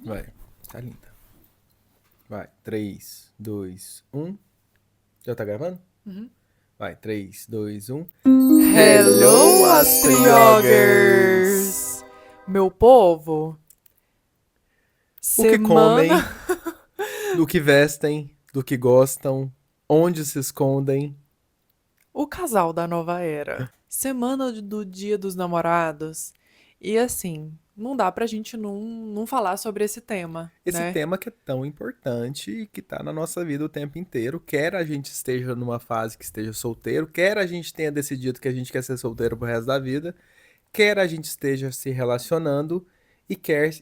Vai. Tá linda. Vai. 3, 2, 1. Já tá gravando? Vai. 3, 2, 1. Hello, Astriogers! Meu povo, O que semana. comem, do que vestem, do que gostam, onde se escondem. O casal da nova era. Semana do Dia dos Namorados. E assim, não dá pra gente não falar sobre esse tema, Esse né? tema que é tão importante e que tá na nossa vida o tempo inteiro. Quer a gente esteja numa fase que esteja solteiro, quer a gente tenha decidido que a gente quer ser solteiro pro resto da vida, quer a gente esteja se relacionando e quer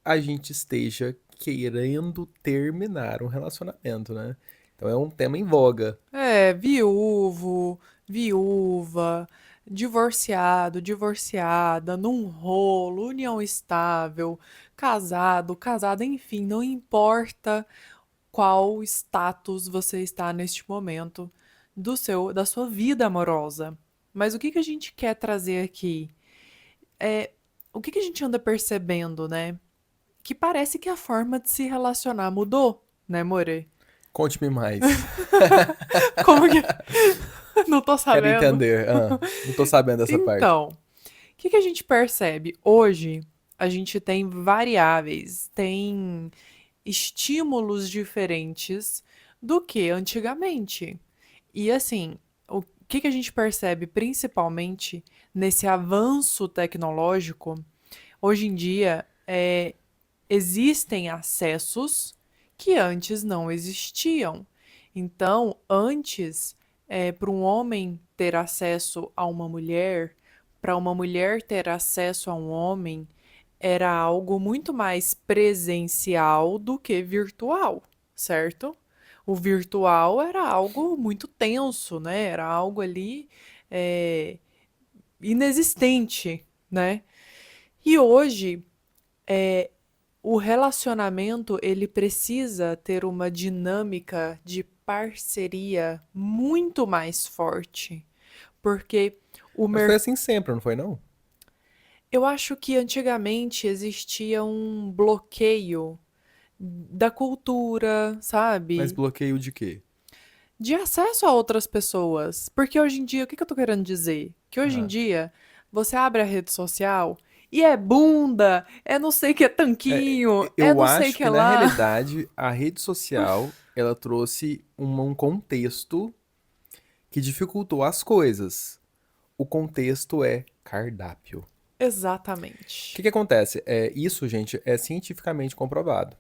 a gente esteja querendo terminar um relacionamento, né? Então é um tema em voga. É, viúvo, viúva, divorciado, divorciada, num rolo, união estável, casado, casada, enfim, não importa qual status você está neste momento da sua vida amorosa. Mas o que que a gente quer trazer aqui? É, o que que a gente anda percebendo, né? Que parece que a forma de se relacionar mudou, né, More? Conte-me mais. Como que. Não tô Quero sabendo. entender. Não tô sabendo dessa parte. Então, o que que a gente percebe? Hoje, a gente tem variáveis, tem estímulos diferentes do que antigamente. E assim, o que que a gente percebe principalmente nesse avanço tecnológico? Hoje em dia, existem acessos que antes não existiam. Então, antes, para um homem ter acesso a uma mulher, para uma mulher ter acesso a um homem, era algo muito mais presencial do que virtual, certo? O virtual era algo muito tenso, né? Era algo ali é, inexistente, né? E hoje o relacionamento ele precisa ter uma dinâmica de parceria muito mais forte, porque o Mas foi mer... assim sempre, não foi não? eu acho que antigamente existia um bloqueio da cultura, Mas sabe? bloqueio de quê? De acesso a outras pessoas. Porque hoje em dia, o que que eu tô querendo dizer? Que hoje em Ah. dia, você abre a rede social e é bunda, é não sei que é tanquinho, é Eu não sei acho que que é na lá. realidade a rede social ela trouxe um contexto que dificultou as coisas. O contexto é cardápio. O que Exatamente. que acontece? Isso, gente, é cientificamente comprovado.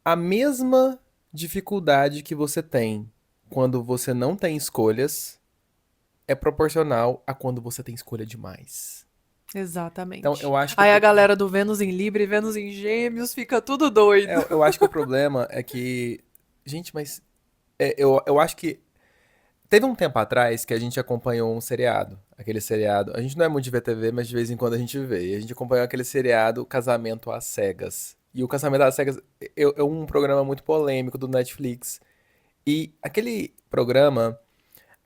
A mesma dificuldade que você tem quando você não tem escolhas é proporcional a quando você tem escolha demais. Então, Exatamente. eu acho que Aí a galera do Vênus em Libra e Vênus em Gêmeos fica tudo doido. eu acho que o problema é que. Gente, mas. Eu acho que. Teve um tempo atrás que a gente acompanhou um seriado. Aquele seriado. A gente não é muito de ver TV, mas de vez em quando a gente vê. E a gente acompanhou aquele seriado Casamento às Cegas. E o Casamento às Cegas é um programa muito polêmico do Netflix. E aquele programa,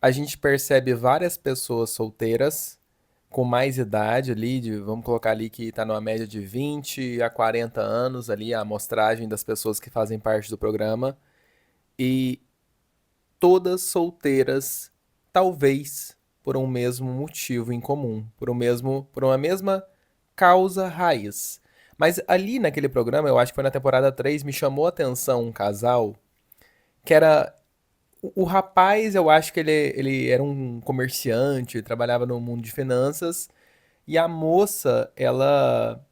a gente percebe várias pessoas solteiras com mais idade ali, vamos colocar ali que tá numa média de 20 a 40 anos ali, a amostragem das pessoas que fazem parte do programa. E todas solteiras, talvez por um mesmo motivo em comum, por uma mesma causa raiz. Mas ali naquele programa, eu acho que foi na temporada 3 me chamou a atenção um casal que era. O rapaz, eu acho que ele era um comerciante, trabalhava no mundo de finanças, e a moça, ela.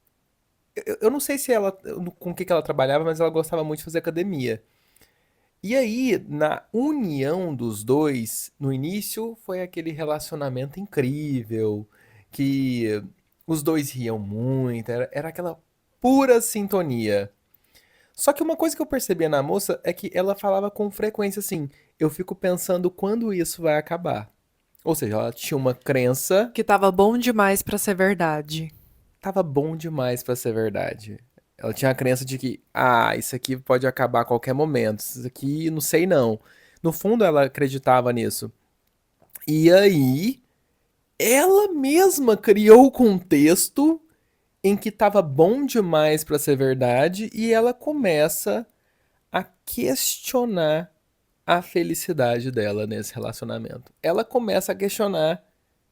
Eu não sei se ela. Com o que ela trabalhava, mas ela gostava muito de fazer academia. E aí, na união dos dois, no início foi aquele relacionamento incrível, que os dois riam muito, era aquela pura sintonia. Só que uma coisa que eu percebia na moça é que ela falava com frequência assim: eu fico pensando quando isso vai acabar. Ou seja, ela tinha uma crença, Que tava bom demais pra ser verdade. tava bom demais pra ser verdade. Ela tinha a crença de que, isso aqui pode acabar a qualquer momento, isso aqui não sei não. No fundo, ela acreditava nisso. E aí, ela mesma criou o contexto em que tava bom demais pra ser verdade e ela começa a questionar a felicidade dela nesse relacionamento. Ela começa a questionar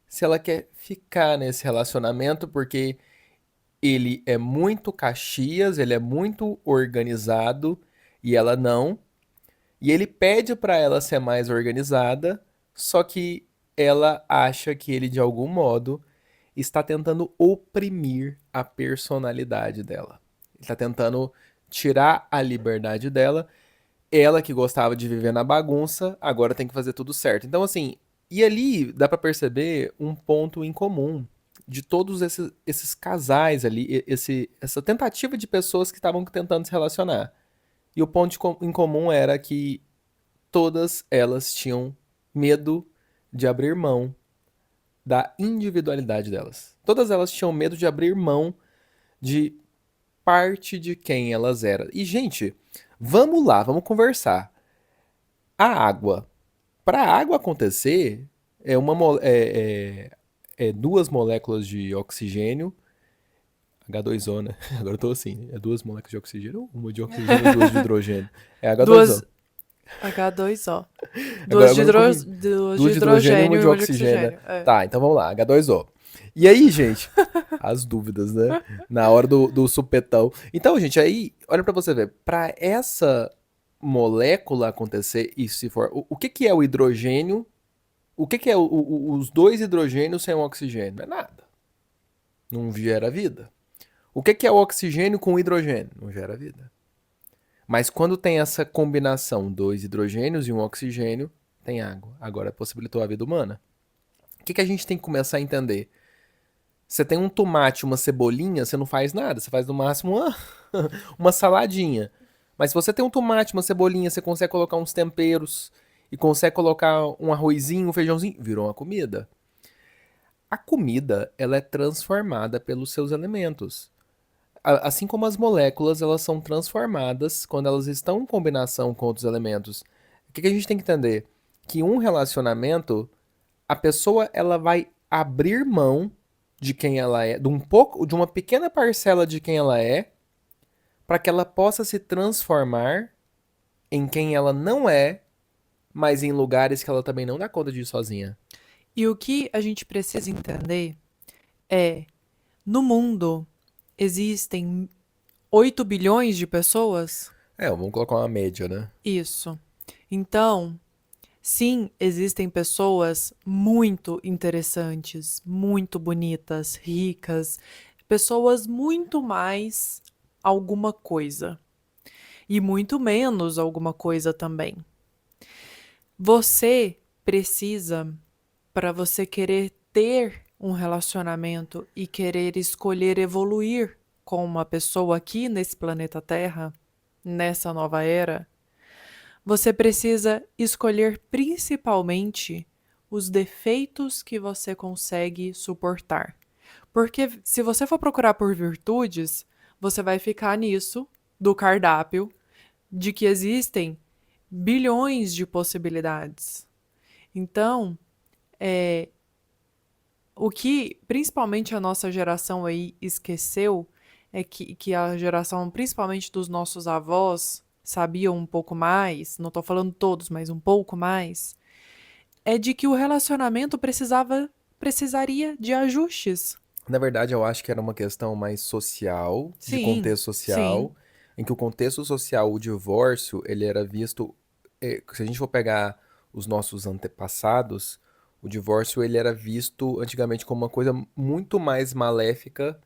se ela quer ficar nesse relacionamento porque ele é muito Caxias, ele é muito organizado e ela não. E ele pede pra ela ser mais organizada, só que ela acha que ele de algum modo está tentando oprimir a personalidade dela. Ele está tentando tirar a liberdade dela. Ela que gostava de viver na bagunça, agora tem que fazer tudo certo. Então, assim, e ali dá pra perceber um ponto em comum de todos esses casais ali, essa tentativa de pessoas que estavam tentando se relacionar. E o ponto em comum era que todas elas tinham medo de abrir mão da individualidade delas. Todas elas tinham medo de abrir mão de parte de quem elas eram. E, gente, vamos lá, vamos conversar. A água. Para a água acontecer, é duas moléculas de oxigênio, H2O, né? Agora eu tô assim, é duas moléculas de oxigênio, uma de oxigênio e duas de hidrogênio. É Duas H2O. H2O. Agora, agora um pouquinho. Duas de Duas de hidrogênio e uma hidrogênio de e uma de oxigênio, né? oxigênio. É. Tá, então vamos lá, H2O. E aí, gente, as dúvidas, né? Na hora do supetão. Então, gente, aí, olha pra você ver, pra essa molécula acontecer, e se for, o que que é o hidrogênio? O que que é os dois hidrogênios sem o oxigênio? Não é nada. Não gera vida. O que que é o oxigênio com hidrogênio? Não gera vida. Mas quando tem essa combinação, dois hidrogênios e um oxigênio, tem água. Agora possibilitou a vida humana. O que que a gente tem que começar a entender? Você tem um tomate, uma cebolinha, você não faz nada. Você faz no máximo uma saladinha. Mas se você tem um tomate, uma cebolinha, você consegue colocar uns temperos e consegue colocar um arrozinho, um feijãozinho, virou uma comida. A comida, ela é transformada pelos seus elementos. Assim como as moléculas, elas são transformadas quando elas estão em combinação com outros elementos. O que que a gente tem que entender? Que um relacionamento, a pessoa ela vai abrir mão de quem ela é, de uma pequena parcela de quem ela é, para que ela possa se transformar em quem ela não é, mas em lugares que ela também não dá conta de ir sozinha. E o que a gente precisa entender é, no mundo existem 8 bilhões de pessoas? É, vamos colocar uma média, né? Isso. Então, sim, existem pessoas muito interessantes, muito bonitas, ricas, pessoas muito mais alguma coisa e muito menos alguma coisa também. Você precisa, para você querer ter um relacionamento e querer escolher evoluir com uma pessoa aqui nesse planeta Terra, nessa nova era, você precisa escolher principalmente os defeitos que você consegue suportar. Porque se você for procurar por virtudes, você vai ficar nisso do cardápio de que existem bilhões de possibilidades. Então, o que principalmente a nossa geração aí esqueceu é que a geração, principalmente dos nossos avós, sabiam um pouco mais, não tô falando todos, mas um pouco mais, é de que o relacionamento precisaria de ajustes. Na verdade, eu acho que era uma questão mais social, de Sim, contexto sim. social, em que o contexto social, o divórcio, ele era visto, se a gente for pegar os nossos antepassados, o divórcio ele era visto antigamente como uma coisa muito mais maléfica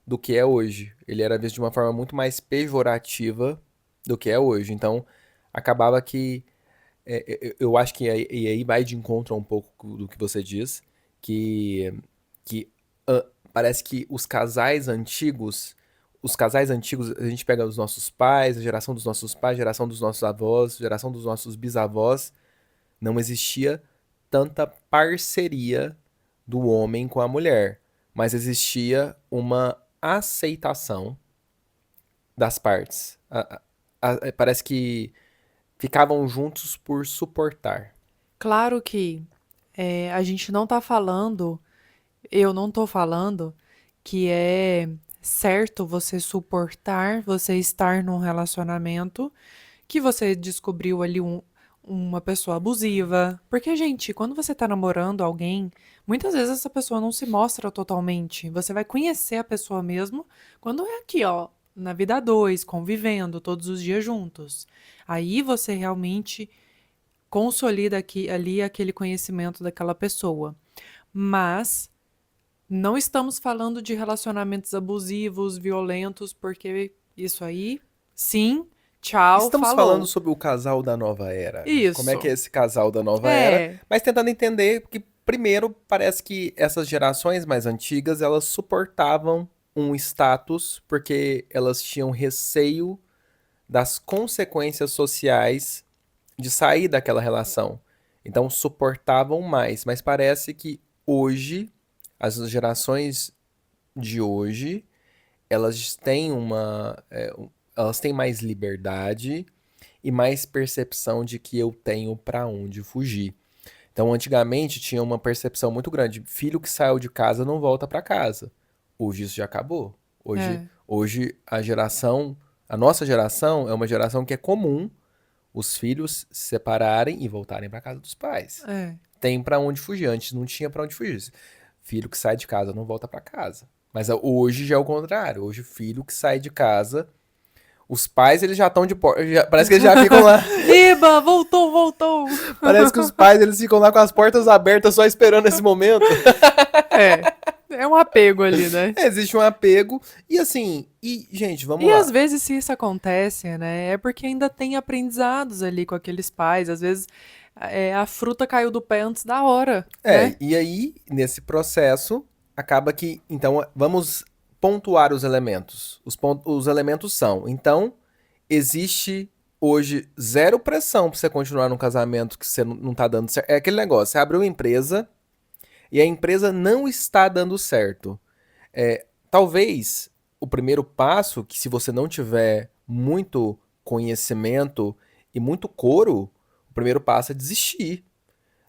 do que é hoje. Ele era visto de uma forma muito mais pejorativa do que é hoje. Então, acabava que eu acho que e aí vai de encontro a um pouco do que você diz, que, que parece que os casais antigos, a gente pega os nossos pais, a geração dos nossos pais, a geração dos nossos avós, a geração dos nossos bisavós, não existia tanta parceria do homem com a mulher, mas existia uma aceitação das partes. Parece que ficavam juntos por suportar. Claro que a gente não tá falando, eu não tô falando que é certo você suportar, você estar num relacionamento que você descobriu ali uma pessoa abusiva. Porque, gente, quando você tá namorando alguém, muitas vezes essa pessoa não se mostra totalmente. Você vai conhecer a pessoa mesmo quando é aqui, ó, na vida a dois, convivendo todos os dias juntos. Aí você realmente consolida aqui, ali aquele conhecimento daquela pessoa. Mas não estamos falando de relacionamentos abusivos, violentos, porque isso aí, sim, tchau, Estamos falando falou. sobre o casal da nova era. Como é que é Isso. esse casal da nova era? É, Mas tentando entender que, primeiro, parece que essas gerações mais antigas, elas suportavam um status porque elas tinham receio das consequências sociais de sair daquela relação. Então suportavam mais. Mas parece que hoje, as gerações de hoje, elas têm elas têm mais liberdade e mais percepção de que eu tenho para onde fugir. Então, antigamente tinha uma percepção muito grande: filho que saiu de casa não volta para casa. Hoje isso já acabou. Hoje, é, hoje a nossa geração é uma geração que é comum os filhos se separarem e voltarem para casa dos pais. é. Tem para onde fugir. Antes não tinha para onde fugir. Filho que sai de casa não volta para casa. Mas hoje já é o contrário. Hoje o filho que sai de casa, os pais eles já estão de porta, parece que eles já ficam lá. Iba, voltou, voltou. Parece que os pais eles ficam lá com as portas abertas só esperando esse momento. É, é um apego ali, né? Existe um apego e assim, e gente, vamos E às lá. vezes, se isso acontece, né, é porque ainda tem aprendizados ali com aqueles pais. Às vezes, a fruta caiu do pé antes da hora, né? E aí nesse processo acaba que, então, vamos pontuar os elementos. Os elementos são, então, existe hoje zero pressão pra você continuar num casamento que você não tá dando certo. É aquele negócio, você abre uma empresa e a empresa não está dando certo. Talvez o primeiro passo, que se você não tiver muito conhecimento e muito couro, o primeiro passo é desistir.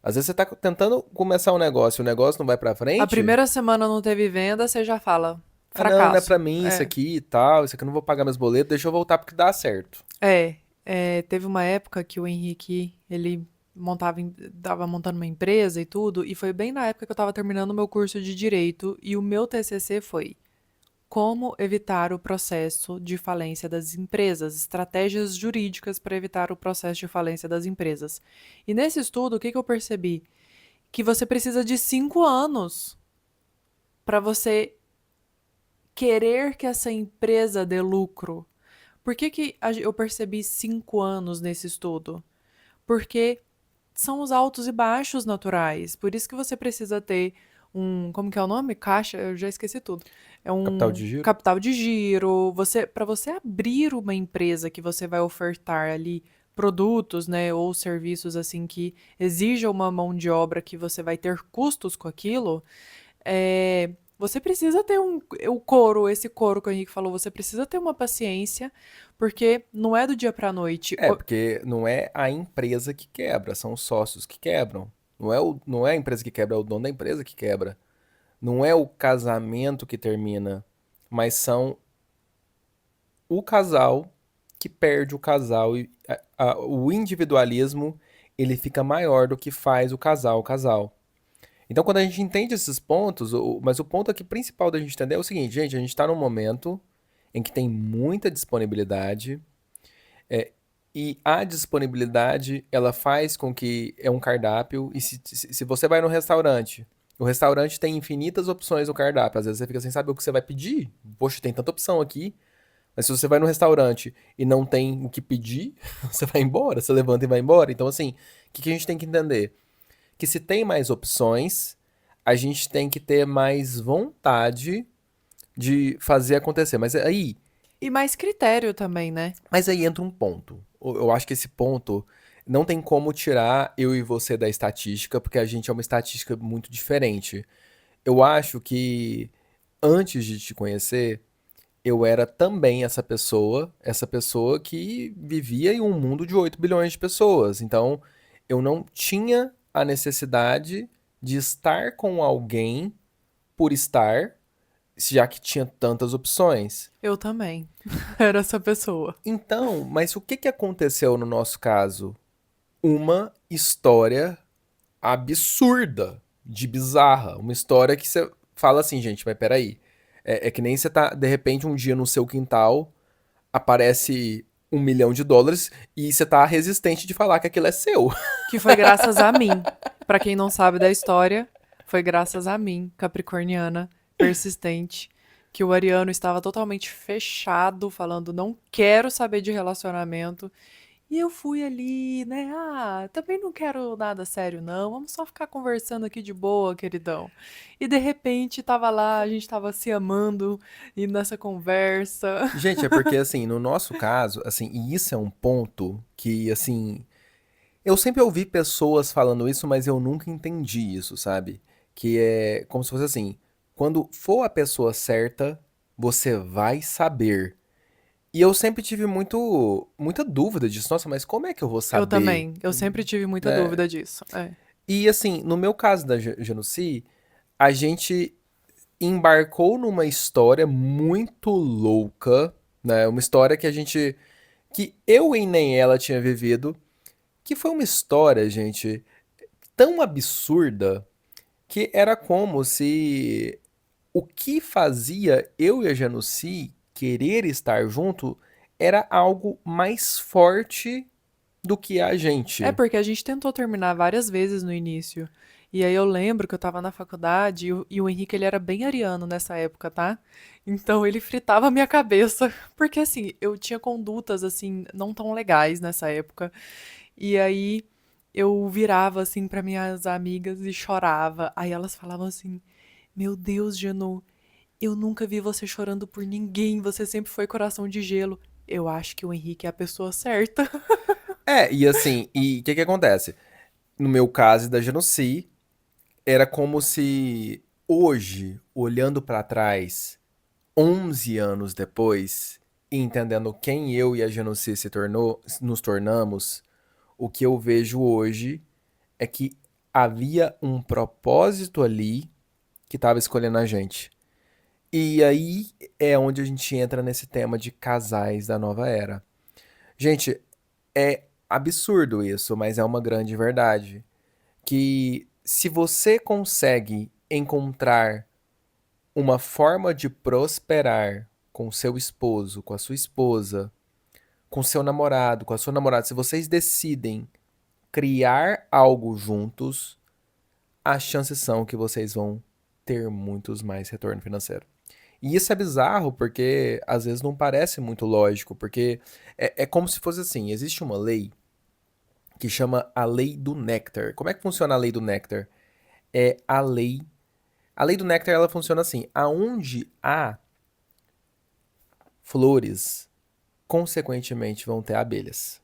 Às vezes você tá tentando começar um negócio e o negócio não vai pra A frente. primeira semana não teve venda, você já fala Ah, não é pra fracasso. mim isso É. aqui e tal, isso aqui eu não vou pagar meus boletos, deixa eu voltar porque dá certo. Teve uma época que o Henrique, ele tava montando uma empresa e tudo, e foi bem na época que eu tava terminando o meu curso de direito, e o meu TCC foi como evitar o processo de falência das empresas, estratégias jurídicas para evitar o processo de falência das empresas. E nesse estudo, o que que eu percebi? Que você precisa de 5 anos para você querer que essa empresa dê lucro. Por que que eu percebi 5 anos nesse estudo? Porque são os altos e baixos naturais. Por isso que você precisa ter como que é o nome? Caixa, eu já esqueci tudo. É Capital um de giro? capital de giro. Para você abrir uma empresa que você vai ofertar ali produtos, né, ou serviços assim que exijam uma mão de obra que você vai ter custos com aquilo, você precisa ter esse coro que o Henrique falou, você precisa ter uma paciência, porque não é do dia pra noite. Porque não é a empresa que quebra, são os sócios que quebram. Não é a empresa que quebra, é o dono da empresa que quebra. Não é o casamento que termina, mas são o casal que perde o casal e o individualismo ele fica maior do que faz o casal. Então, quando a gente entende esses pontos, mas o ponto aqui principal da gente entender é o seguinte, gente, a gente está num momento em que tem muita disponibilidade, é, e a disponibilidade ela faz com que é um cardápio, e se você vai no restaurante, o restaurante tem infinitas opções no cardápio, às vezes você fica sem saber o que você vai pedir, poxa, tem tanta opção aqui, mas se você vai no restaurante e não tem o que pedir, você vai embora, você levanta e vai embora. Então, assim, o que a gente tem que entender? Que se tem mais opções, a gente tem que ter mais vontade de fazer acontecer. E mais critério também, né? Mas aí entra um ponto. Eu acho que esse ponto não tem como tirar eu e você da estatística, porque a gente é uma estatística muito diferente. Eu acho que antes de te conhecer, eu era também essa pessoa que vivia em um mundo de 8 bilhões de pessoas. Então, eu não tinha a necessidade de estar com alguém por estar. já que tinha tantas opções. Eu também. Era essa pessoa. Então, mas o que que aconteceu no nosso caso? Uma história absurda, de bizarra. Uma história que você fala assim, gente, mas peraí. É que nem você tá, de repente, um dia no seu quintal, aparece US$ 1 milhão e você tá resistente de falar que aquilo é seu. Que foi graças a mim. Pra quem não sabe da história, foi graças a mim, capricorniana, persistente, que o ariano estava totalmente fechado, falando não quero saber de relacionamento. E eu fui ali, né? Ah, também não quero nada sério, não. Vamos só ficar conversando aqui de boa, queridão. E de repente tava lá, a gente tava se amando e nessa conversa. Gente, é porque, assim, no nosso caso, assim, e isso é um ponto que, assim, eu sempre ouvi pessoas falando isso, mas eu nunca entendi isso, sabe? Que é como se fosse assim: quando for a pessoa certa, você vai saber. E eu sempre tive muita dúvida disso. Nossa, mas como é que eu vou Eu saber? também. Eu sempre tive muita Né? dúvida disso. É. E assim, no meu caso da Januci, a gente embarcou numa história muito louca, né? Uma história que eu e nem ela tinha vivido, que foi uma história, gente, tão absurda que era como se o que fazia eu e a Januci querer estar junto era algo mais forte do que a É gente. porque a gente tentou terminar várias vezes no início. E aí eu lembro que eu tava na faculdade e o Henrique ele era bem ariano nessa época, tá? Então ele fritava a minha cabeça, porque assim, eu tinha condutas assim não tão legais nessa época. E aí eu virava assim para minhas amigas e chorava. Aí elas falavam assim: "Meu Deus, Janu, eu nunca vi você chorando por ninguém, você sempre foi coração de gelo." Eu acho que o Henrique é a pessoa certa. E assim, e o que que acontece? No meu caso e da Januci, era como se hoje, olhando pra trás, 11 anos depois, e entendendo quem eu e a Januci nos tornamos, o que eu vejo hoje é que havia um propósito ali que estava escolhendo a gente. E aí é onde a gente entra nesse tema de casais da nova era. Gente, é absurdo isso, mas é uma grande verdade. Que se você consegue encontrar uma forma de prosperar com seu esposo, com a sua esposa, com seu namorado, com a sua namorada, se vocês decidem criar algo juntos, as chances são que vocês vão ter muitos mais retorno financeiro. E isso é bizarro porque às vezes não parece muito lógico, porque é como se fosse assim: existe uma lei que chama a lei do néctar. Como é que funciona a lei do néctar? É a lei. A lei do néctar ela funciona assim: aonde há flores, consequentemente vão ter abelhas.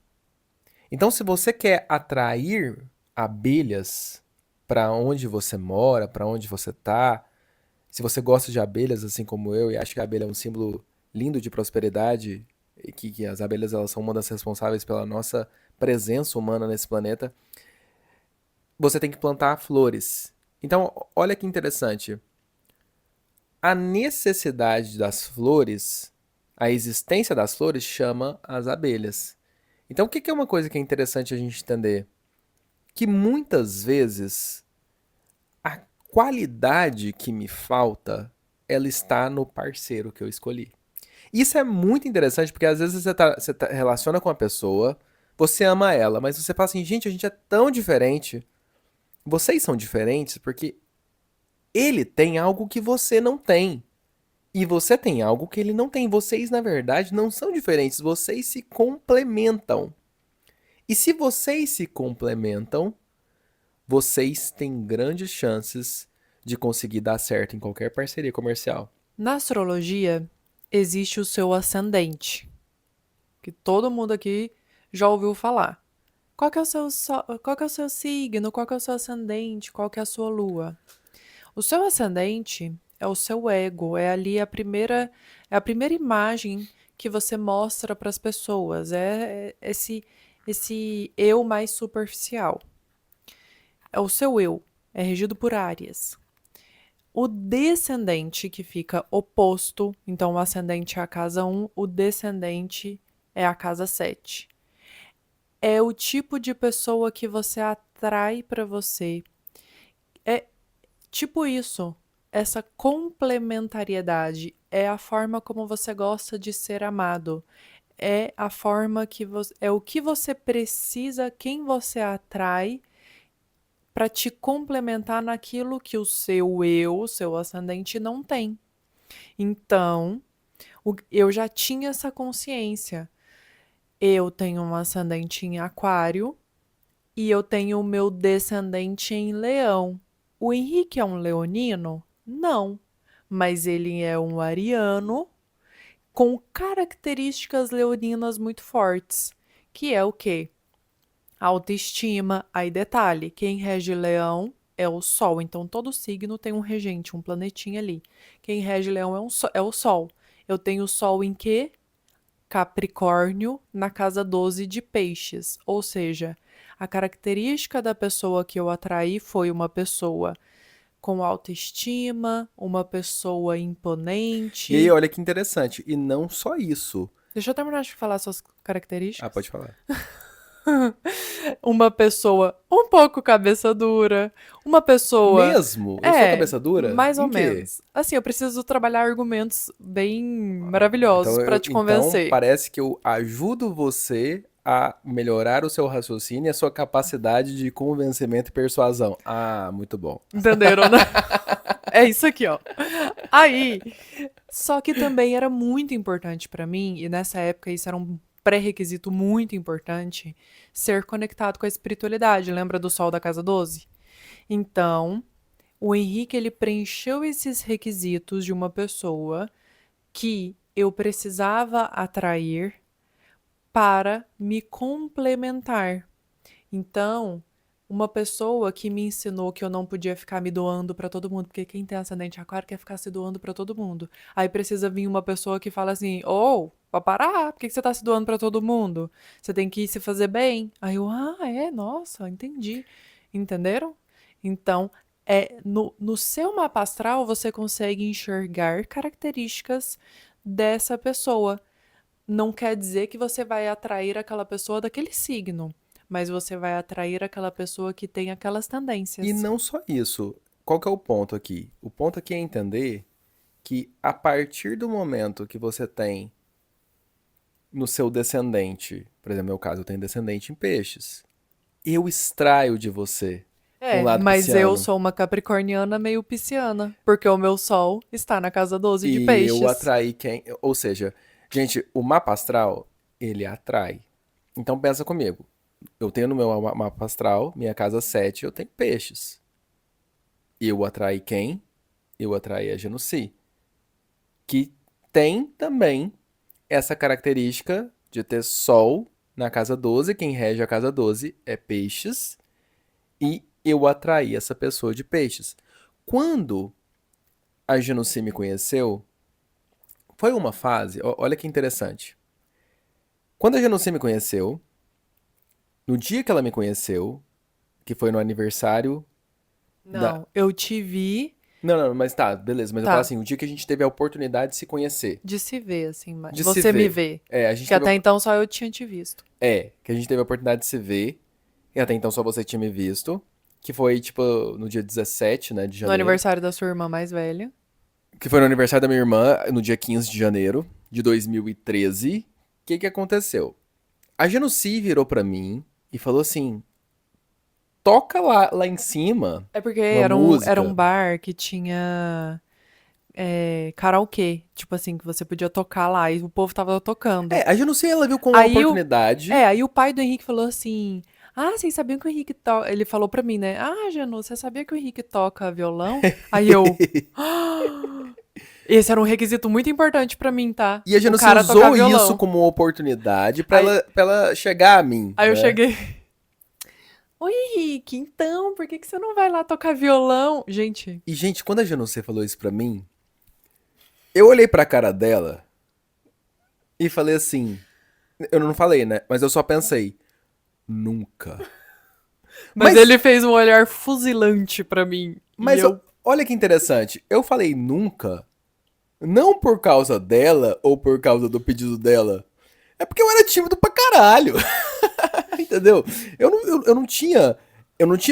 Então, se você quer atrair abelhas para onde você mora, para onde você tá, se você gosta de abelhas assim como eu e acha que a abelha é um símbolo lindo de prosperidade e que as abelhas elas são uma das responsáveis pela nossa presença humana nesse planeta, você tem que plantar flores. Então, olha que interessante. A necessidade das flores, a existência das flores chama as abelhas. Então, o que que é uma coisa que é interessante a gente entender? Que muitas vezes a qualidade que me falta, ela está no parceiro que eu escolhi. Isso é muito interessante porque às vezes você relaciona com a pessoa, você ama ela, mas você fala assim, gente, a gente é tão diferente. Vocês são diferentes porque ele tem algo que você não tem. E você tem algo que ele não tem. Vocês, na verdade, não são diferentes. Vocês se complementam. E se vocês se complementam, vocês têm grandes chances de conseguir dar certo em qualquer parceria comercial. Na astrologia, existe o seu ascendente, que todo mundo aqui já ouviu falar. Qual que é o seu signo? Qual que é o seu ascendente? Qual que é a sua lua? O seu ascendente é o seu ego, é a primeira imagem que você mostra para as pessoas, é esse eu mais superficial. É o seu eu, é regido por Áries. O descendente que fica oposto, então o ascendente é a casa 1, o descendente é a casa 7. É o tipo de pessoa que você atrai para você. É tipo isso. Essa complementariedade é a forma como você gosta de ser amado. É a forma que você, é o que você precisa, quem você atrai para te complementar naquilo que o seu eu, o seu ascendente não tem. Então, eu já tinha essa consciência. Eu tenho um ascendente em Aquário e eu tenho o meu descendente em Leão. O Henrique é um leonino? Não, mas ele é um ariano com características leoninas muito fortes, que é o quê? Autoestima. Aí detalhe, quem rege Leão é o Sol, então todo signo tem um regente, um planetinha ali. Quem rege Leão é o Sol. Eu tenho o Sol em quê? Capricórnio na casa 12 de Peixes, ou seja, a característica da pessoa que eu atraí foi uma pessoa com autoestima, uma pessoa E aí, imponente. olha que interessante. E não só isso. Deixa eu terminar de falar suas Ah, características. pode falar. Uma pessoa um pouco cabeça dura, uma pessoa. Mesmo? Eu sou É, cabeça dura? mais ou Em quê? menos. Assim, eu preciso trabalhar argumentos bem Então, maravilhosos pra te então convencer. parece que eu ajudo você a melhorar o seu raciocínio e a sua capacidade de convencimento e persuasão. Ah, muito bom. Entenderam, né? É isso aqui, ó. Aí, só que também era muito importante pra mim, e nessa época isso era um pré-requisito muito importante, ser conectado com a espiritualidade. Lembra do Sol da Casa 12? Então, o Henrique ele preencheu esses requisitos de uma pessoa que eu precisava atrair para me complementar. Então, uma pessoa que me ensinou que eu não podia ficar me doando para todo mundo, porque quem tem ascendente aquário quer ficar se doando para todo mundo. Aí precisa vir uma pessoa que fala assim: "Ô, pra parar, por que você tá se doando para todo mundo? Você tem que se fazer bem". Aí eu: "Ah, é, nossa, entendi". Entenderam? Então, no seu mapa astral você consegue enxergar características dessa pessoa. Não quer dizer que você vai atrair aquela pessoa daquele signo, mas você vai atrair aquela pessoa que tem aquelas E tendências. não só isso. Qual que é o ponto aqui? O ponto aqui é entender que a partir do momento que você tem no seu descendente, por exemplo, no meu caso, eu tenho descendente em peixes, eu extraio de você um É, lado mas eu pisciano. sou uma capricorniana meio pisciana, porque o meu sol está na casa 12 de E eu peixes. atraí quem. Ou seja, gente, o mapa astral, ele atrai. Então pensa comigo. Eu tenho no meu mapa astral, minha casa 7, eu tenho peixes. Eu atraí quem? Eu atraí a Genuci. Que tem também essa característica de ter Sol na casa 12. Quem rege a casa 12 é peixes. E eu atraí essa pessoa de peixes. Quando a Genuci me conheceu, foi uma fase, olha que interessante. Quando a Genuci me conheceu, no dia que ela me conheceu, que foi no aniversário da. Não, eu te vi, Não, não, mas tá, beleza. Mas eu falo tá, assim, o dia que a gente teve a oportunidade de se conhecer, de se ver, assim, de se você me ver. vê. É, a gente Que teve até então só eu tinha te visto. que a gente teve a oportunidade de se ver, e até então só você tinha me visto, que foi, tipo, no dia 17, né, de No janeiro, aniversário da sua irmã mais velha. que foi no aniversário da minha irmã, no dia 15 de janeiro de 2013. O que que aconteceu? A Genuci virou pra mim e falou assim, toca lá em cima É porque uma era um música. bar que tinha karaokê, tipo assim, que você podia tocar lá e o povo tava tocando. A Genuci, ela viu como uma Aí oportunidade. aí o pai do Henrique falou assim: "Ah, vocês sabiam que o Henrique toca?" Ele falou pra mim, né? "Ah, Janu, você sabia que o Henrique toca violão?" Aí eu, "Ah!" Esse era um requisito muito importante pra mim, tá? E a O Genuci cara tocar usou isso violão. como uma oportunidade pra Aí, ela chegar a mim, aí eu né? cheguei, "Oi, Henrique, então, por que que você não vai lá tocar violão?" Gente, E, gente, quando a Genuci falou isso pra mim, eu olhei pra cara dela e falei assim. Eu não falei, né? Mas eu só pensei, nunca. mas Mas, ele fez um olhar fuzilante pra mim e mas eu, olha que interessante. Eu falei nunca, não por causa dela ou por causa do pedido dela. É porque eu era tímido pra caralho. Entendeu? Eu não tinha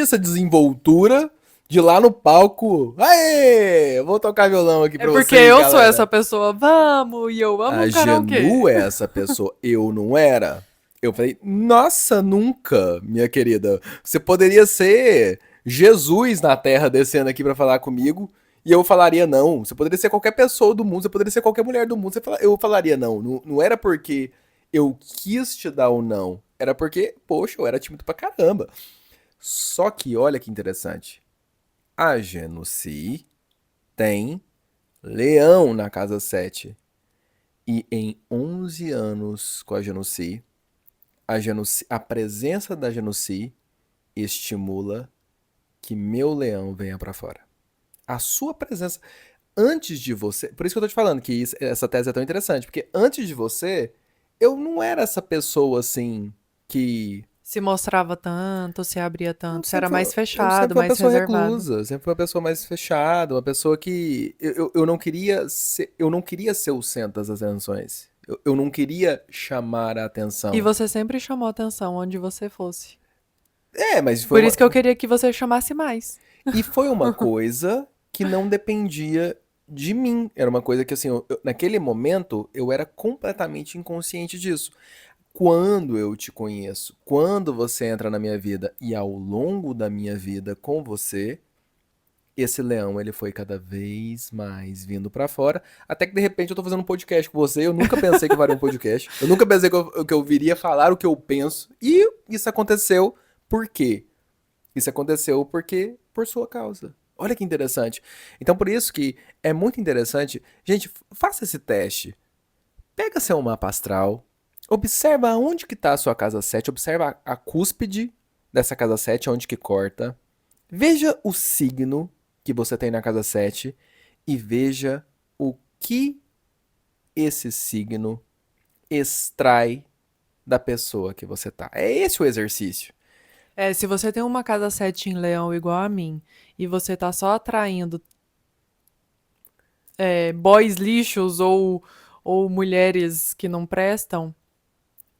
essa desenvoltura de ir lá no palco. Aê! Vou tocar violão aqui É pra porque vocês, eu sou essa galera. pessoa, vamos, e eu amo A um karaokê. Genu é essa pessoa. Eu não era. Eu falei, nossa, nunca, minha querida. Você poderia ser Jesus na Terra descendo aqui pra falar comigo. E eu falaria não. Você poderia ser qualquer pessoa do mundo. Você poderia ser qualquer mulher do mundo. Eu falaria não. Não era porque eu quis te dar o não. Era porque, poxa, eu era tímido pra caramba. Só que olha que interessante. A Genuci tem leão na casa 7. E em 11 anos com a presença da Genuci estimula que meu leão venha pra fora. A sua presença antes de você, por isso que eu tô te falando que essa tese é tão interessante, porque antes de você, eu não era essa pessoa assim que Se mostrava tanto, se abria eu tanto, você era sempre, mais eu sempre fechado, fui uma mais pessoa reservado. reclusa, sempre fui uma pessoa mais fechada, uma pessoa que eu não queria ser o centro das atenções. Eu não queria chamar a E atenção. você sempre chamou atenção onde você fosse. Mas foi Por uma, isso que eu queria que você chamasse mais. e foi uma coisa que não dependia de mim. Era uma coisa que, assim, naquele momento, eu era completamente inconsciente disso. Quando eu te conheço, quando você entra na minha vida e ao longo da minha vida com você, esse leão ele foi cada vez mais vindo pra fora, até que de repente eu tô fazendo um podcast com você, eu nunca pensei que eu faria um podcast, eu nunca pensei que eu viria falar o que eu penso, e isso aconteceu por quê? Isso aconteceu porque por sua causa. Olha que interessante. Então por isso que é muito interessante, gente, faça esse teste. Pega seu mapa astral, observa onde que está a sua casa 7, observa a cúspide dessa casa 7, onde que corta. Veja o signo que você tem na casa 7 e veja o que esse signo extrai da pessoa que você tá. É esse o exercício. É, se você tem uma casa 7 em leão igual a mim, e você tá só atraindo boys lixos ou mulheres que não prestam,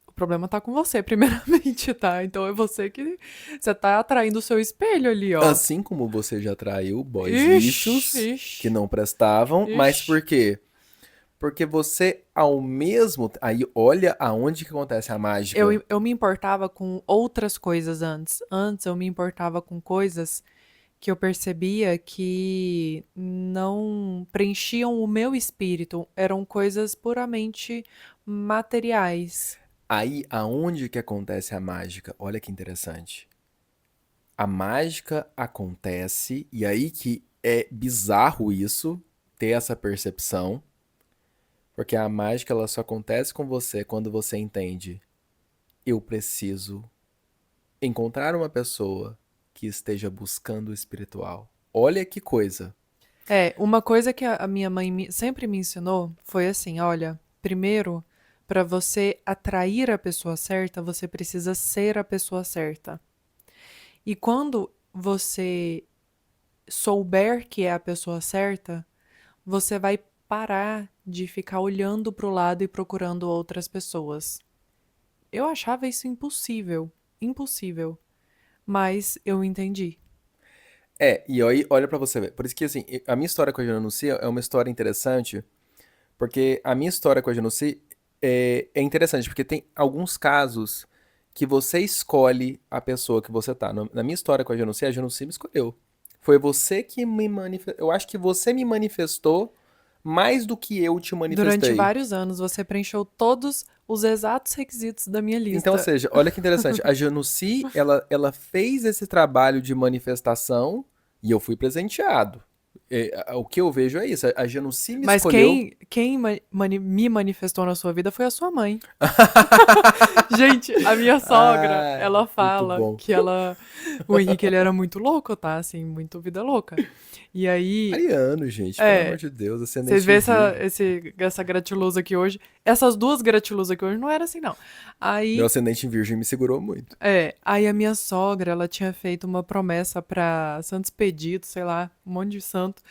o problema tá com você, primeiramente, tá? Então é você que. Você tá atraindo o seu espelho ali, ó. Assim como você já traiu boys Ixi, lixos que ixi, não prestavam, mas ixi. por quê? Porque você ao mesmo aí olha aonde que acontece a mágica. Eu me importava com outras coisas antes. Antes eu me importava com coisas que eu percebia que não preenchiam o meu espírito. Eram coisas puramente materiais. Aí aonde que acontece a mágica? Olha que interessante. A mágica acontece e aí que é bizarro isso, ter essa percepção, porque a mágica ela só acontece com você quando você entende, eu preciso encontrar uma pessoa que esteja buscando o espiritual. Olha que coisa. É, uma coisa que a minha mãe sempre me ensinou foi assim: olha, primeiro, para você atrair a pessoa certa, você precisa ser a pessoa certa. E quando você souber que é a pessoa certa, você vai parar de ficar olhando para o lado e procurando outras pessoas. Eu achava isso impossível, impossível, mas eu entendi. E aí olha pra você ver. Por isso que assim, a minha história com a Janucia é uma história interessante, porque a minha história com a Janucia é interessante, porque tem alguns casos que você escolhe a pessoa que você tá. Na minha história com a Janucia me escolheu. Foi você que me manifestou. Eu acho que você me manifestou mais do que eu te Durante manifestei. vários anos você preencheu todos os exatos requisitos da minha Então, ou lista. seja, olha que interessante. A Januci, ela fez esse trabalho de manifestação e eu fui presenteado. O que eu vejo é isso. A Janucy me Mas escolheu. quem me manifestou na sua vida foi a sua mãe. Gente, a minha sogra, Ah, ela muito fala bom. que ela. O Henrique, ele era muito louco, tá? Assim, muito vida louca. E aí, Ariano, gente, pelo amor é. de Deus, Vocês ascendente vê em essa, virgem. essa gratiluz aqui hoje. Essas duas gratiluzes aqui hoje não era assim, não. Meu Aí, ascendente em virgem me segurou muito. aí a minha sogra, ela tinha feito uma promessa pra Santo Expedito, sei lá, um monte de santo,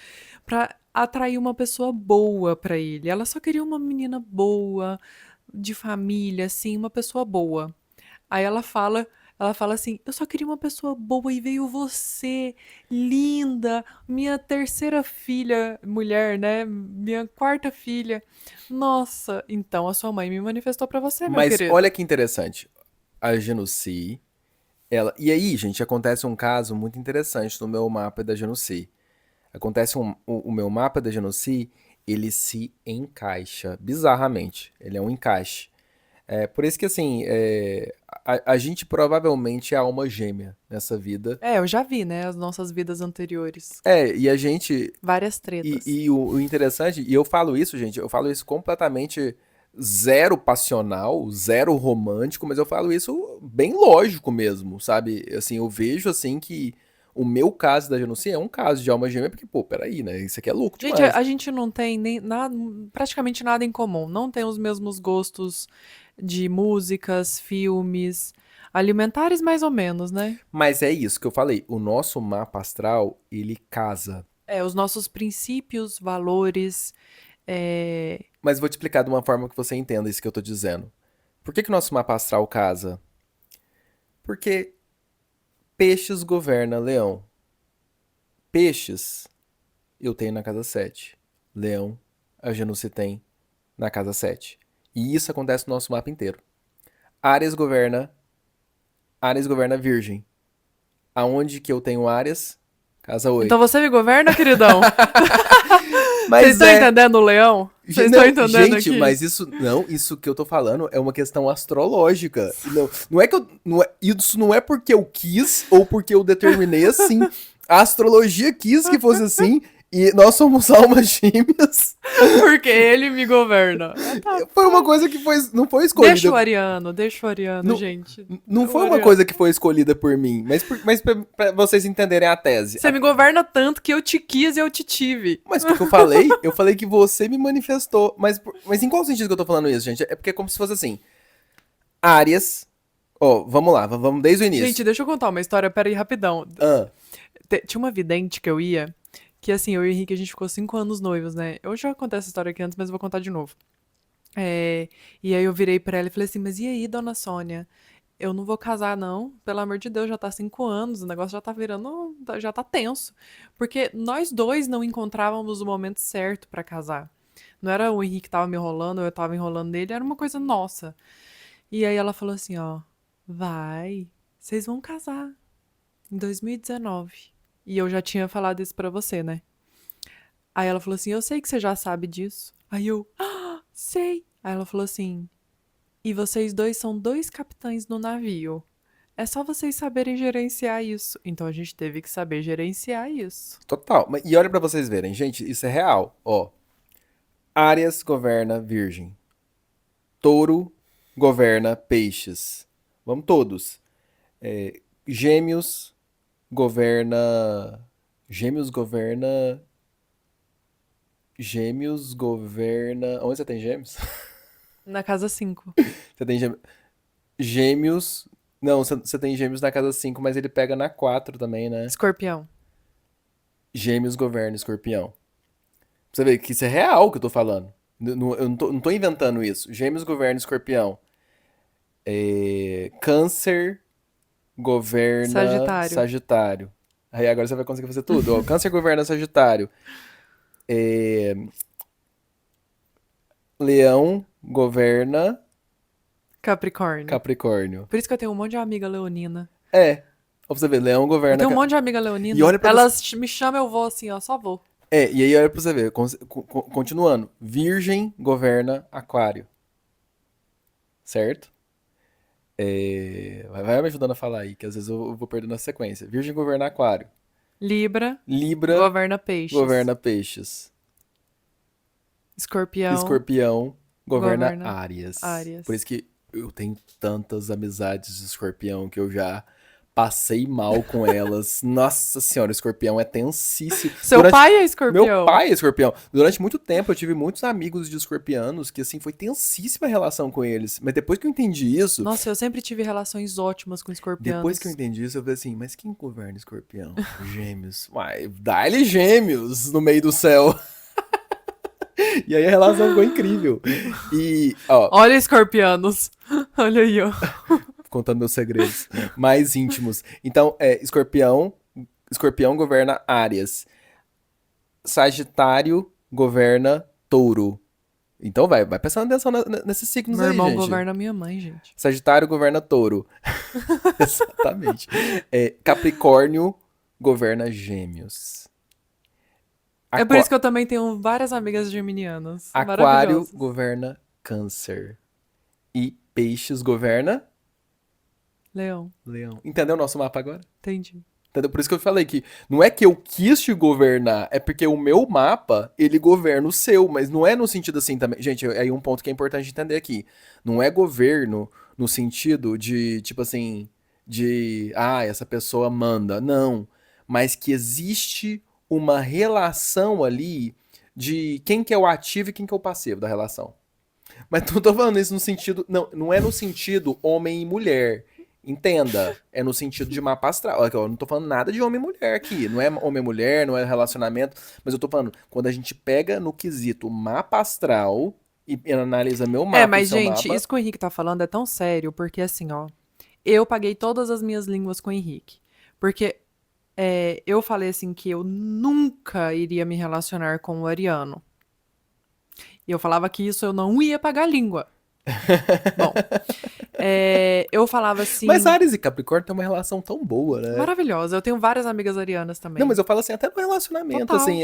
pra atrair uma pessoa boa pra ele. Ela só queria uma menina boa, de família, assim, uma pessoa boa. Aí ela fala assim: "Eu só queria uma pessoa boa e veio você, linda, minha terceira filha, mulher, né? Minha quarta filha. Nossa, então a sua mãe me manifestou pra você, meu Mas querido." olha que interessante. A Janucy, ela. E aí, gente, acontece um caso muito interessante no meu mapa da Janucy. Acontece o meu mapa da Janucy, ele se encaixa bizarramente. Ele é um encaixe. É por isso que, assim, a gente provavelmente é alma gêmea nessa vida. É, eu já vi, né, as nossas vidas anteriores. E a gente. Várias E, tretas. e o interessante, e eu falo isso, gente, eu falo isso completamente zero passional, zero romântico, mas eu falo isso bem lógico mesmo, sabe? Assim, eu vejo, assim, que o meu caso da Janucy é um caso de alma gêmea, porque, pô, peraí, né? Isso aqui é louco Gente, demais. a gente não tem nem nada, praticamente nada em comum. Não tem os mesmos gostos de músicas, filmes, alimentares mais ou menos, né? Mas é isso que eu falei, o nosso mapa astral, ele casa. É, os nossos princípios, valores, é, Mas vou te explicar de uma forma que você entenda isso que eu tô dizendo. Por que que o nosso mapa astral casa? Porque peixes governa leão. Peixes eu tenho na casa 7. Leão, a Janucy tem na casa 7. E isso acontece no nosso mapa inteiro. Áries governa, Áries governa Virgem. Aonde que eu tenho Áries? Casa então 8. você me governa, queridão? Vocês Mas estão entendendo o leão? Vocês estão Não, entendendo gente, aqui? mas isso que eu tô falando é uma questão astrológica. Não é que eu, isso não é porque eu quis ou porque eu determinei assim. A astrologia quis que fosse assim e nós somos almas gêmeas. Porque ele me governa. É, tá. Foi uma coisa que não foi Deixa escolhida. o Ariano, Não, gente. não O foi uma Ariano. coisa que foi escolhida por mim, mas pra vocês entenderem a tese. Você me governa tanto que eu te quis e eu te tive. Mas porque eu falei que você me manifestou. Mas em qual sentido que eu tô falando isso, gente? É porque é como se fosse assim. Áries. Ó, vamos lá, vamos desde o Gente, início. deixa eu contar uma história, peraí, rapidão. Ah, Tinha uma vidente que eu ia, que assim, eu e o Henrique, a gente ficou 5 anos noivos, né? Eu já contei essa história aqui antes, mas eu vou contar de novo. É, e aí eu virei pra ela e falei assim, mas e aí, dona Sônia? Eu não vou casar, não. Pelo amor de Deus, já tá 5 anos, o negócio já tá virando, já tá tenso. Porque nós dois não encontrávamos o momento certo pra casar. Não era o Henrique que tava me enrolando, eu tava enrolando nele, era uma coisa nossa. E aí ela falou assim, ó, vai, vocês vão casar em 2019. E eu já tinha falado isso pra você, né? Aí ela falou assim, eu sei que você já sabe disso. Aí eu, sei. Aí ela falou assim, e vocês dois são dois capitães no navio. É só vocês saberem gerenciar isso. Então a gente teve que saber gerenciar isso. total. E olha pra vocês verem, gente, isso é real. Ó, Áries governa Virgem. Touro governa Peixes. Vamos todos. Gêmeos governa. Gêmeos governa. Gêmeos governa. Onde você tem gêmeos? Na casa 5. Você tem gêmeos. Gêmeos. Não, você tem gêmeos na casa 5, mas ele pega na 4 também, né? Escorpião. Gêmeos governa Escorpião. Pra você ver que isso é real que eu tô falando. Eu não tô inventando isso. Gêmeos governa Escorpião. Câncer governa Sagitário. Sagitário. Aí agora você vai conseguir fazer tudo. Ó, Câncer governa Sagitário. Leão governa Capricórnio. Capricórnio. Por isso que eu tenho um monte de amiga leonina. É. Ó, pra você ver, Leão Eu governa. tenho um monte de amiga E leonina. olha pra você. Elas me chamam, eu vou assim, ó, só vou. E aí olha pra você ver. Continuando. Virgem governa Aquário. Certo? Vai me ajudando a falar aí, que às vezes eu vou perdendo a sequência. Virgem governa Aquário. Libra Libra governa peixes. governa peixes. Escorpião Escorpião governa governa Áries. Por Áries. isso que eu tenho tantas amizades de escorpião que eu já passei mal com elas. Nossa senhora, escorpião é tensíssimo. Seu Durante. pai é Meu escorpião. pai é escorpião. Durante muito tempo eu tive muitos amigos de escorpianos que, assim, foi tensíssima a relação com eles. Mas depois que eu entendi isso, Nossa, eu sempre tive relações ótimas com depois que eu escorpianos. entendi isso, eu falei assim, mas quem governa escorpião? Gêmeos. Uai, dá-lhe gêmeos no meio do céu. E aí a relação ficou incrível. E, ó, Olha, escorpianos. Olha aí, ó. contando meus segredos mais íntimos. Então, escorpião governa Áries. Sagitário governa Touro. Então vai prestando atenção nesses signos Meu aí, irmão gente. governa minha mãe, gente. Sagitário governa Touro. Exatamente. Capricórnio governa Gêmeos. É por Aqua- isso que eu também tenho várias amigas geminianas. Aquário Maravilhosas. governa Câncer. E Peixes governa Leão, Leão. Entendeu o nosso mapa agora? entendi. Entendeu? Por isso que eu falei que não é que eu quis te governar, é porque o meu mapa, ele governa o seu, mas não é no sentido assim também. Gente, aí um ponto que é importante entender aqui. Não é governo no sentido de, tipo assim, essa pessoa manda. Não. Mas que existe uma relação ali de quem que é o ativo e quem que é o passivo da relação. Mas não tô falando isso no sentido. Não, não é no sentido homem e mulher. Entenda. É no sentido de mapa astral. Olha, eu não tô falando nada de homem e mulher aqui. Não é homem e mulher, não é relacionamento. Mas eu tô falando, quando a gente pega no quesito mapa astral e analisa meu É, mapa e mas, seu gente, mapa. isso que o Henrique tá falando é tão sério, porque assim, ó, eu paguei todas as minhas línguas com o Henrique. Porque eu falei assim que eu nunca iria me relacionar com o ariano. E eu falava que isso eu não ia pagar língua. Bom, eu falava Mas assim, Ares e Capricórnio tem uma relação tão boa, né? maravilhosa. Eu tenho várias amigas arianas Não, mas também. eu falo assim, até no relacionamento, Total. assim,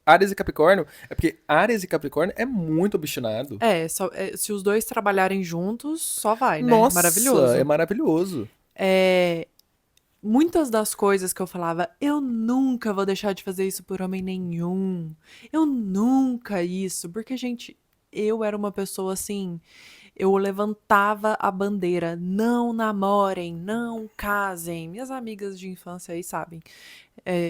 Ares e Capricórnio, é porque Ares e Capricórnio é muito obstinado. Se os dois trabalharem juntos, só vai, né? Nossa, é Maravilhoso. maravilhoso. É, muitas das coisas que eu falava, eu nunca vou deixar de fazer isso por homem nenhum. Eu nunca isso. Porque, gente, eu era uma pessoa assim. Eu levantava a bandeira, não namorem, não casem. Minhas amigas de infância aí sabem,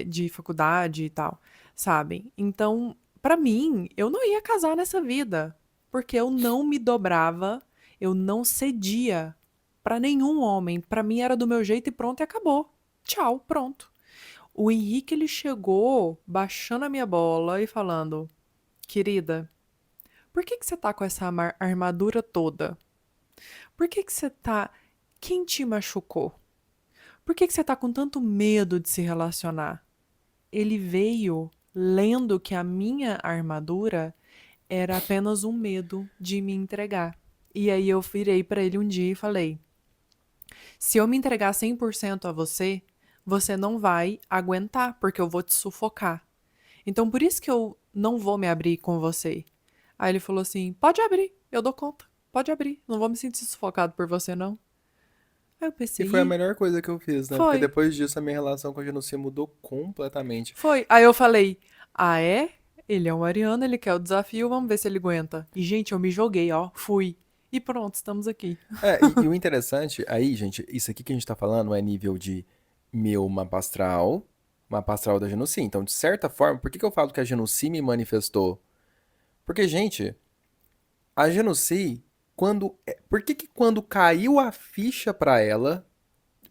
de faculdade e tal, sabem. Então, pra mim, eu não ia casar nessa vida, porque eu não me dobrava, eu não cedia pra nenhum homem. Pra mim era do meu jeito e pronto e acabou. Tchau, pronto. O Henrique ele chegou baixando a minha bola e falando: "Querida, por que que você tá com essa armadura toda? Por que que você tá. Quem te machucou? Por que que você tá com tanto medo de se relacionar?" Ele veio lendo que a minha armadura era apenas um medo de me entregar. E aí eu virei pra ele um dia e falei: "Se eu me entregar 100% a você, você não vai aguentar, porque eu vou te sufocar. Então por isso que eu não vou me abrir com você." Aí ele falou assim: "Pode abrir, eu dou conta. Pode abrir. Não vou me sentir sufocado por você, não." Aí eu E pensei: foi a "Ih, melhor coisa que eu fiz, né? Porque foi, depois disso a minha relação com a Genucia mudou completamente. foi." Aí eu falei: "Ah, é? Ele é um ariano, ele quer o desafio, vamos ver se ele aguenta." E, gente, eu me joguei, ó, fui. E pronto, estamos aqui. E o interessante, aí, gente, isso aqui que a gente tá falando é nível de meu mapa astral da Genucia. Então, de certa forma, por que que eu falo que a Genucia me manifestou? Porque, gente, a Genucia, por que que quando caiu a ficha pra ela.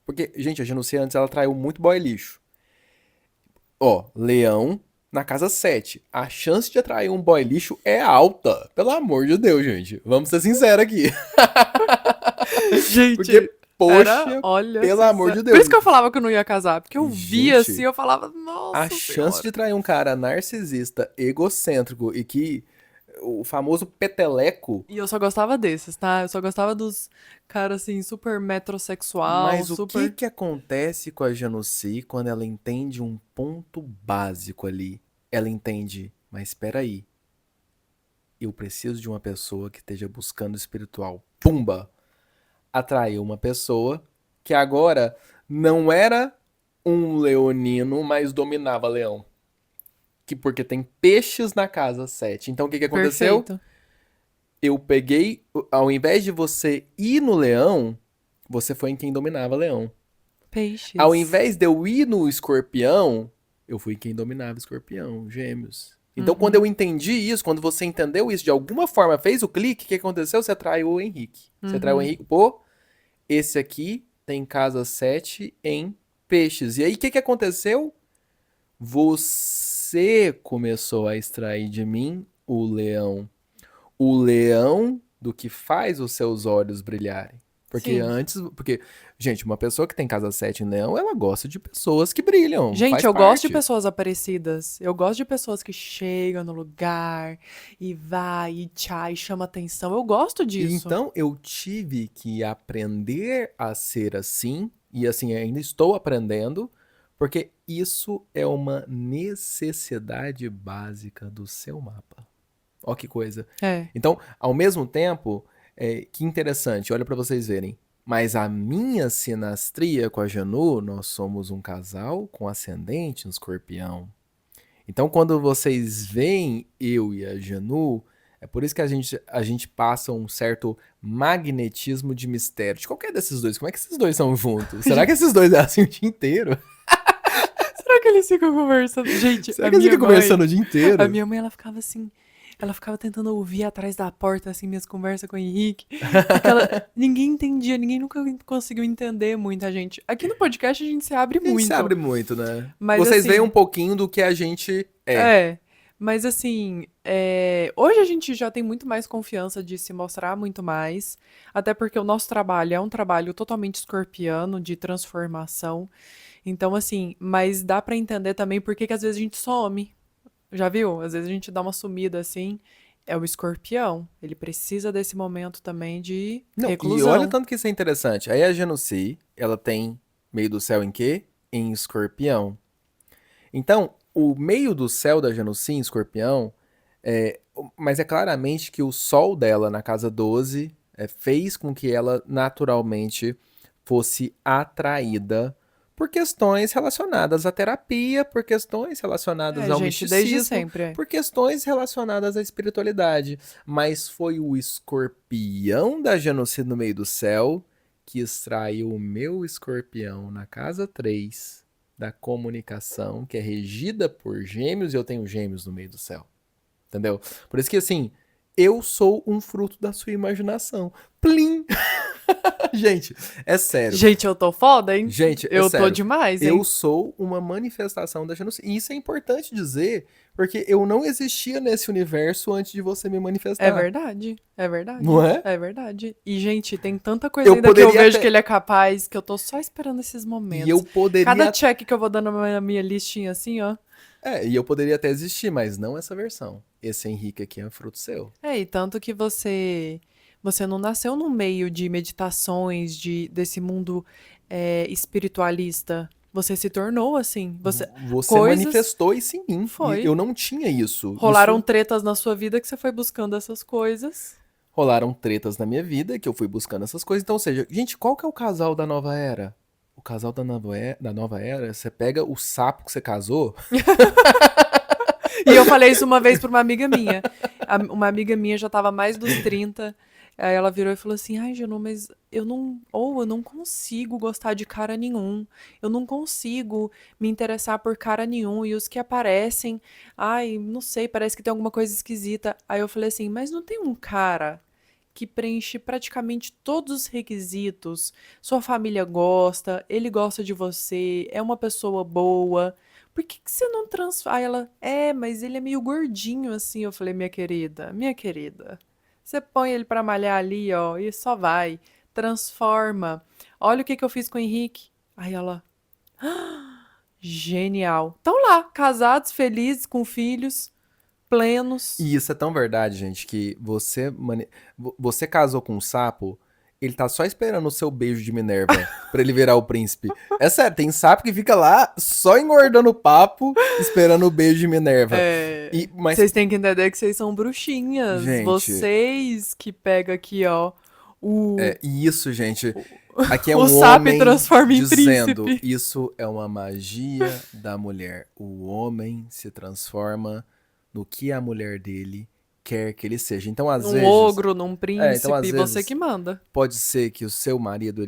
Porque, gente, a Genucia antes ela traiu muito boy lixo. Ó, Leão na casa 7. A chance de atrair um boy lixo é alta. Pelo amor de Deus, gente. Vamos ser sinceros aqui. Porque, Gente, era, poxa, olha, pelo amor de por Deus. isso que eu falava que eu não ia casar, porque eu via assim, Gente, eu falava: a "Nossa chance de senhora." trair um cara narcisista, egocêntrico e que o famoso peteleco. E eu só gostava desses, tá? Eu só gostava dos caras assim, super metrosexual, Mas o que super. que acontece com a Janossi quando ela entende um ponto básico ali? Ela entende, mas espera aí, eu preciso de uma pessoa que esteja buscando espiritual. Pumba! Atraiu uma pessoa que agora não era um leonino, mas dominava leão. Porque tem peixes na casa 7. Então o que que aconteceu? Perfeito. Eu peguei, ao invés de você ir no leão, você foi em quem dominava leão. Ao Peixes. invés de eu ir no escorpião, eu fui quem dominava escorpião, gêmeos. Então, quando Uhum, eu entendi isso, quando você entendeu isso, de alguma forma fez o clique, o que aconteceu? Você atraiu o Henrique. Você atraiu o uhum. Henrique, pô, esse aqui tem casa 7 em peixes. E aí, o que que aconteceu? Você começou a extrair de mim o leão. O leão do que faz os seus olhos brilharem. Porque Sim. antes. Porque, gente, uma pessoa que tem casa 7 em leão, ela gosta de pessoas que brilham. Gente, Faz eu gosto de parte. pessoas aparecidas. Eu gosto de pessoas que chegam no lugar e vai e tchá e chama atenção. Eu gosto E disso. então eu tive que aprender a ser assim. E assim, ainda estou aprendendo. Porque isso é uma necessidade básica do seu mapa. Ó que coisa. É. Então, ao mesmo tempo, que interessante, olha pra vocês verem. Mas a minha sinastria com a Janu, nós somos um casal com ascendente em escorpião. Então, quando vocês veem eu e a Janu, é por isso que a gente passa um certo magnetismo de mistério. De qualquer desses dois, como é que esses dois são juntos? Será que esses dois é assim o dia inteiro? Será que eles ficam conversando? Gente, Será que eles ficam conversando o dia a inteiro? minha mãe, ela ficava assim, ela ficava tentando ouvir atrás da porta, assim, minhas conversas com o Henrique, porque ninguém entendia, ninguém nunca conseguiu entender muita gente. Aqui no podcast a gente se abre A gente se muito, abre muito, né? mas Vocês veem um assim, pouquinho do que a gente é. é, mas assim, hoje a gente já tem muito mais confiança de se mostrar muito mais, até porque o nosso trabalho é um trabalho totalmente escorpiano, de transformação. Então, assim, mas dá pra entender também por que que às vezes a gente some. Já viu? Às vezes a gente dá uma sumida assim. É o escorpião. Ele precisa desse momento também de Não, e olha o reclusão. tanto que isso é interessante. Aí a Genossi, ela tem meio do céu em quê? Em escorpião. Então, o meio do céu da Genossi em escorpião, mas é claramente que o sol dela na casa 12 fez com que ela naturalmente fosse atraída por questões relacionadas à terapia, por questões relacionadas É, ao gente, desde misticismo, sempre. É. por questões relacionadas à espiritualidade. Mas foi o escorpião da Genocida no meio do céu que extraiu o meu escorpião na casa 3 da comunicação, que é regida por gêmeos, e eu tenho gêmeos no meio do céu. Entendeu? Por isso que assim, eu sou um fruto da sua imaginação. Plim! Gente, é sério. Gente, eu tô foda, hein? Gente, é Eu tô sério. demais, Eu hein? sou uma manifestação da genocídio. E isso é importante dizer, porque eu não existia nesse universo antes de você me É manifestar. verdade. É Não verdade. é? É verdade. E, gente, tem tanta coisa Eu ainda que eu poderia vejo que até. ele é capaz, que eu tô só esperando esses E eu momentos. Cada poderia. check que eu vou dando na minha listinha assim, ó. E eu poderia até existir, mas não essa versão. Esse Henrique aqui é um fruto seu. É, e tanto que você não nasceu no meio de meditações, desse mundo espiritualista. Você se tornou assim. Você Coisas manifestou isso em mim. E eu foi. não tinha isso. Rolaram Isso tretas na sua vida que você foi buscando essas coisas. rolaram tretas na minha vida, que eu fui buscando essas coisas. Então, ou seja, gente, qual que é o casal da nova era? O casal da nova era, você pega o sapo que você casou. E eu falei isso uma vez pra uma amiga minha. Uma amiga minha já tava mais dos 30. Aí ela virou e falou assim: Ai, Janu, mas eu não consigo gostar de cara nenhum. Eu não consigo me interessar por cara nenhum. E os que aparecem, ai, não sei, parece que tem alguma coisa esquisita. Aí eu falei assim: Mas não tem um cara que preenche praticamente todos os requisitos? Sua família gosta, ele gosta de você, é uma pessoa boa. Por que que você não transfere? Aí ela, mas ele é meio gordinho assim. Eu falei, minha querida, você põe ele pra malhar ali, ó, e só vai. Transforma. Olha o que que eu fiz com o Henrique. Aí ela, genial. Estão lá, casados, felizes, com filhos, plenos. E isso é tão verdade, gente, que você casou com um sapo, ele tá só esperando o seu beijo de Minerva pra ele virar o príncipe. É sério, tem sapo que fica lá só engordando o papo, esperando o beijo de Minerva. Mas, Vocês têm que entender que vocês são bruxinhas. gente, Vocês que pegam aqui, ó, o, e isso, gente, Aqui é O um sapo homem transforma em dizendo: príncipe. isso é uma magia da mulher. O homem se transforma no que a mulher dele quer que ele seja. Então, às Num vezes, ogro, num então às príncipe, você que vezes manda. pode ser que o seu marido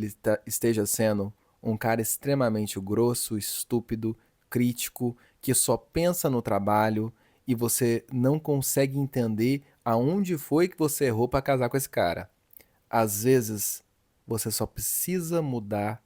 esteja sendo um cara extremamente grosso, estúpido, crítico, que só pensa no trabalho e você não consegue entender aonde foi que você errou para casar com esse cara. Às vezes, você só precisa mudar